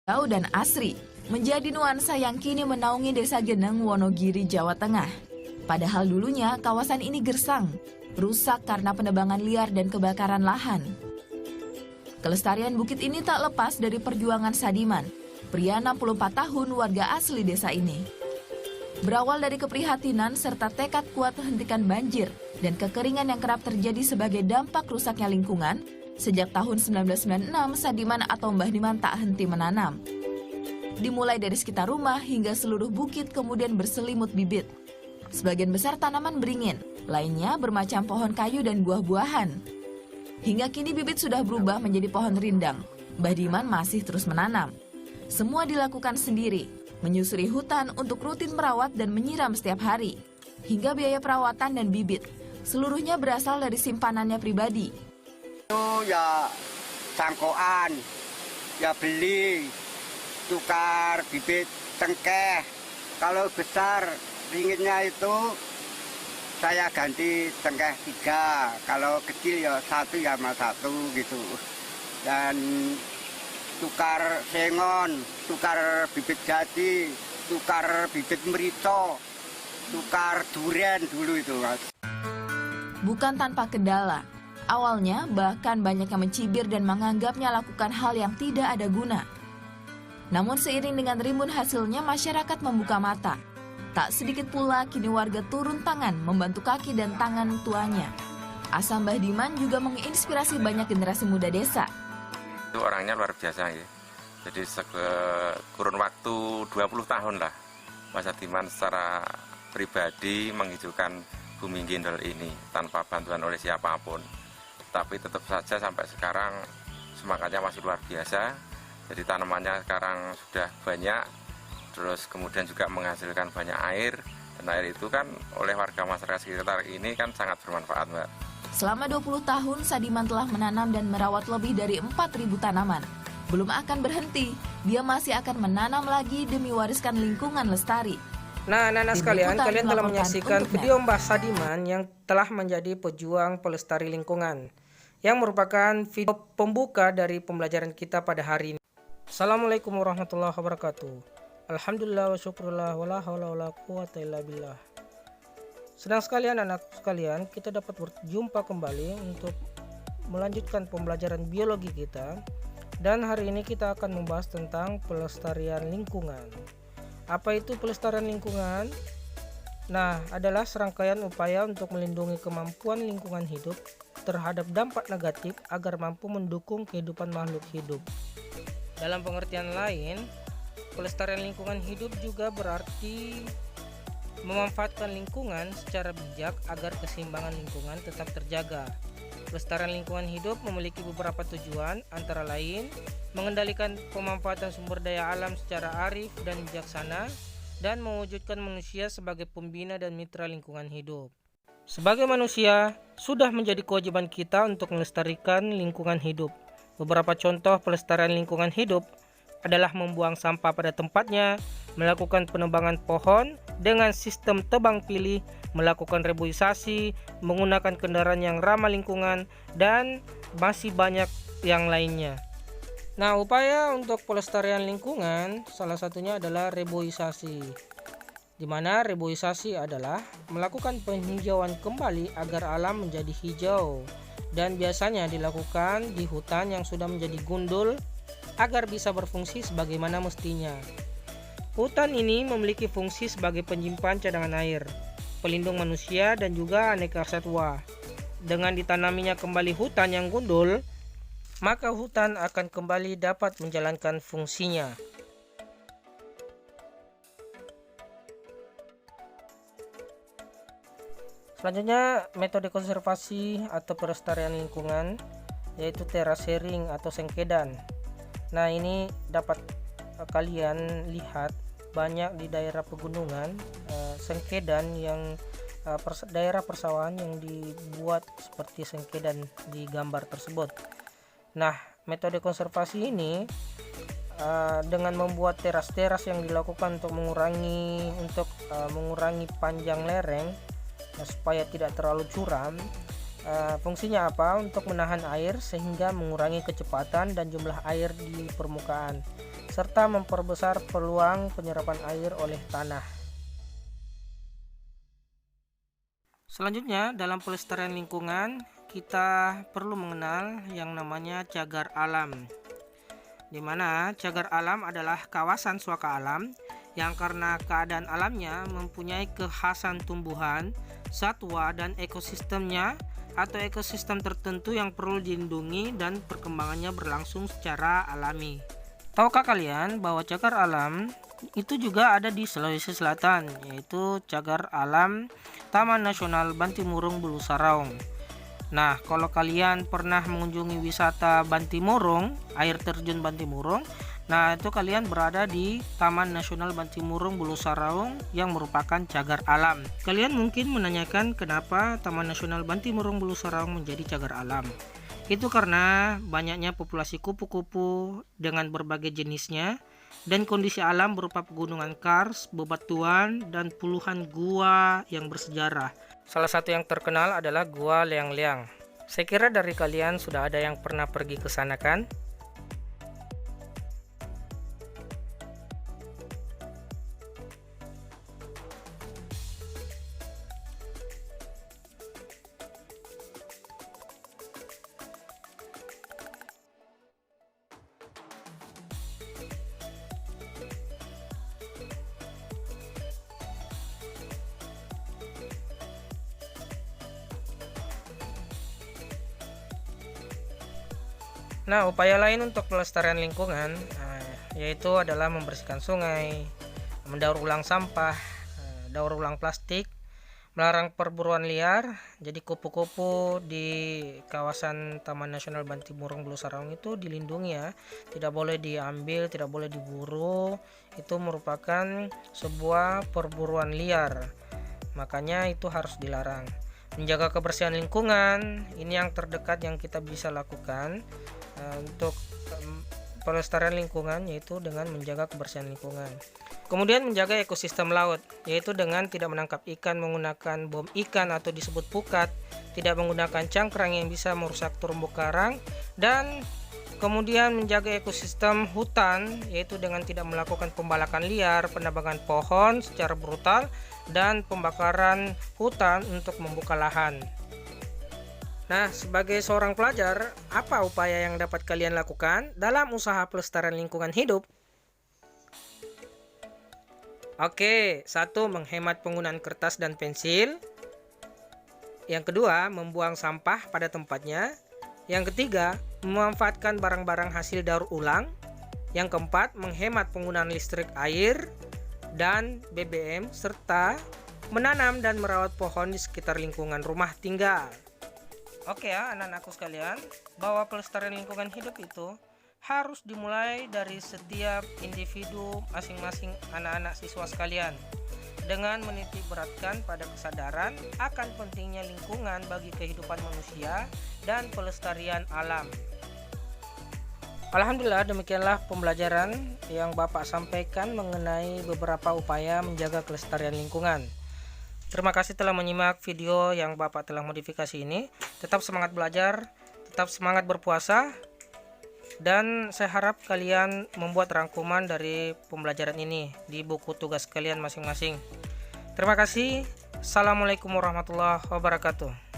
Hijau dan asri menjadi nuansa yang kini menaungi Desa Geneng, Wonogiri, Jawa Tengah. Padahal dulunya kawasan ini gersang, rusak karena penebangan liar dan kebakaran lahan. Kelestarian bukit ini tak lepas dari perjuangan Sadiman, pria 64 tahun warga asli desa ini. Berawal dari keprihatinan serta tekad kuat hentikan banjir dan kekeringan yang kerap terjadi sebagai dampak rusaknya lingkungan, sejak tahun 1996, Sadiman atau Mbah Diman tak henti menanam. Dimulai dari sekitar rumah hingga seluruh bukit kemudian berselimut bibit. Sebagian besar tanaman beringin, lainnya bermacam pohon kayu dan buah-buahan. Hingga kini bibit sudah berubah menjadi pohon rindang. Mbah Diman masih terus menanam. Semua dilakukan sendiri, menyusuri hutan untuk rutin merawat dan menyiram setiap hari. Hingga biaya perawatan dan bibit, seluruhnya berasal dari simpanannya pribadi. Itu ya cangkokan, ya beli, tukar bibit cengkeh. Kalau besar ringgitnya itu saya ganti cengkeh 3, kalau kecil ya 1 ya sama 1 gitu. Dan tukar sengon, tukar bibit jati, tukar bibit merito, tukar durian dulu itu, Mas. Bukan tanpa kendala. Awalnya bahkan banyak yang mencibir dan menganggapnya lakukan hal yang tidak ada guna. Namun seiring dengan rimbun hasilnya, masyarakat membuka mata. Tak sedikit pula kini warga turun tangan membantu kaki dan tangan tuanya. Asa Mbah Diman juga menginspirasi banyak generasi muda desa. Itu orangnya luar biasa ya. Jadi kurun waktu 20 tahun lah Mas Sadiman secara pribadi menghijaukan bumi Gendol ini tanpa bantuan oleh siapapun. Tapi tetap saja sampai sekarang semangatnya masih luar biasa. Jadi tanamannya sekarang sudah banyak, terus kemudian juga menghasilkan banyak air. Dan air itu kan oleh warga masyarakat sekitar ini kan sangat bermanfaat, Mbak. Selama 20 tahun, Sadiman telah menanam dan merawat lebih dari 4.000 tanaman. Belum akan berhenti, dia masih akan menanam lagi demi wariskan lingkungan lestari. Nah, anak-anak sekalian, kalian telah melaporkan menyaksikan untuk video Mbah Sadiman yang telah menjadi pejuang pelestari lingkungan, yang merupakan video pembuka dari pembelajaran kita pada hari ini. Assalamualaikum warahmatullahi wabarakatuh. Alhamdulillah wa syukurullah wa la hawla wa la quwata illa billah. Senang sekali anak-anak sekalian, kita dapat berjumpa kembali untuk melanjutkan pembelajaran biologi kita. Dan hari ini kita akan membahas tentang pelestarian lingkungan. Apa itu pelestarian lingkungan? Nah, adalah serangkaian upaya untuk melindungi kemampuan lingkungan hidup terhadap dampak negatif agar mampu mendukung kehidupan makhluk hidup. Dalam pengertian lain, pelestarian lingkungan hidup juga berarti memanfaatkan lingkungan secara bijak agar keseimbangan lingkungan tetap terjaga. Pelestarian lingkungan hidup memiliki beberapa tujuan, antara lain mengendalikan pemanfaatan sumber daya alam secara arif dan bijaksana, dan mewujudkan manusia sebagai pembina dan mitra lingkungan hidup. Sebagai manusia, sudah menjadi kewajiban kita untuk melestarikan lingkungan hidup. Beberapa contoh pelestarian lingkungan hidup adalah membuang sampah pada tempatnya, melakukan penebangan pohon dengan sistem tebang pilih, melakukan reboisasi, menggunakan kendaraan yang ramah lingkungan, dan masih banyak yang lainnya. Nah, upaya untuk pelestarian lingkungan salah satunya adalah reboisasi, di mana reboisasi adalah melakukan penghijauan kembali agar alam menjadi hijau, dan biasanya dilakukan di hutan yang sudah menjadi gundul agar bisa berfungsi sebagaimana mestinya. Hutan ini memiliki fungsi sebagai penyimpan cadangan air, pelindung manusia, dan juga aneka satwa. Dengan ditanaminya kembali hutan yang gundul, maka hutan akan kembali dapat menjalankan fungsinya. Selanjutnya, metode konservasi atau pelestarian lingkungan yaitu terasering atau sengkedan. Nah, ini dapat kalian lihat banyak di daerah pegunungan, sengkedan yang daerah persawahan yang dibuat seperti sengkedan di gambar tersebut. Nah, metode konservasi ini dengan membuat teras-teras yang dilakukan untuk mengurangi panjang lereng supaya tidak terlalu curam. Fungsinya apa? Untuk menahan air sehingga mengurangi kecepatan dan jumlah air di permukaan. serta memperbesar peluang penyerapan air oleh tanah. Selanjutnya, dalam pelestarian lingkungan, kita perlu mengenal yang namanya cagar alam, di mana cagar alam adalah kawasan suaka alam yang karena keadaan alamnya mempunyai kekhasan tumbuhan, satwa, dan ekosistemnya atau ekosistem tertentu yang perlu dilindungi dan perkembangannya berlangsung secara alami. Tahukah kalian bahwa cagar alam itu juga ada di Sulawesi Selatan, yaitu cagar alam Taman Nasional Bantimurung Bulu Saraung. Nah, kalau kalian pernah mengunjungi wisata Bantimurung, air terjun Bantimurung, nah itu kalian berada di Taman Nasional Bantimurung Bulu Saraung yang merupakan cagar alam. Kalian mungkin menanyakan kenapa Taman Nasional Bantimurung Bulu Saraung menjadi cagar alam. Itu karena banyaknya populasi kupu-kupu dengan berbagai jenisnya dan kondisi alam berupa pegunungan kars, bebatuan, dan puluhan gua yang bersejarah. Salah satu yang terkenal adalah Gua Leang-Leang. Saya kira dari kalian sudah ada yang pernah pergi ke sana kan? Nah, upaya lain untuk pelestarian lingkungan yaitu adalah membersihkan sungai, mendaur ulang sampah, daur ulang plastik, melarang perburuan liar. Jadi kupu-kupu di kawasan Taman Nasional Bantimurung Bulu Saraung itu dilindungi ya, tidak boleh diambil, tidak boleh diburu. Itu merupakan sebuah perburuan liar, makanya itu harus dilarang. Menjaga kebersihan lingkungan, ini yang terdekat yang kita bisa lakukan untuk pelestarian lingkungan, yaitu dengan menjaga kebersihan lingkungan. Kemudian menjaga ekosistem laut, yaitu dengan tidak menangkap ikan menggunakan bom ikan atau disebut pukat, tidak menggunakan cangkrang yang bisa merusak terumbu karang, dan kemudian menjaga ekosistem hutan, yaitu dengan tidak melakukan pembalakan liar, penebangan pohon secara brutal, dan pembakaran hutan untuk membuka lahan. Nah, sebagai seorang pelajar, apa upaya yang dapat kalian lakukan dalam usaha pelestarian lingkungan hidup? Oke, 1. Menghemat penggunaan kertas dan pensil. Yang kedua, membuang sampah pada tempatnya. Yang ketiga, memanfaatkan barang-barang hasil daur ulang. Yang keempat, menghemat penggunaan listrik, air, dan BBM, serta menanam dan merawat pohon di sekitar lingkungan rumah tinggal. Oke ya anak-anakku sekalian, bahwa pelestarian lingkungan hidup itu harus dimulai dari setiap individu masing-masing anak-anak siswa sekalian, dengan menitik beratkan pada kesadaran akan pentingnya lingkungan bagi kehidupan manusia dan pelestarian alam. Alhamdulillah, demikianlah pembelajaran yang Bapak sampaikan mengenai beberapa upaya menjaga kelestarian lingkungan. Terima kasih telah menyimak video yang Bapak telah modifikasi ini. Tetap semangat belajar, tetap semangat berpuasa, dan saya harap kalian membuat rangkuman dari pembelajaran ini di buku tugas kalian masing-masing. Terima kasih. Assalamualaikum warahmatullahi wabarakatuh.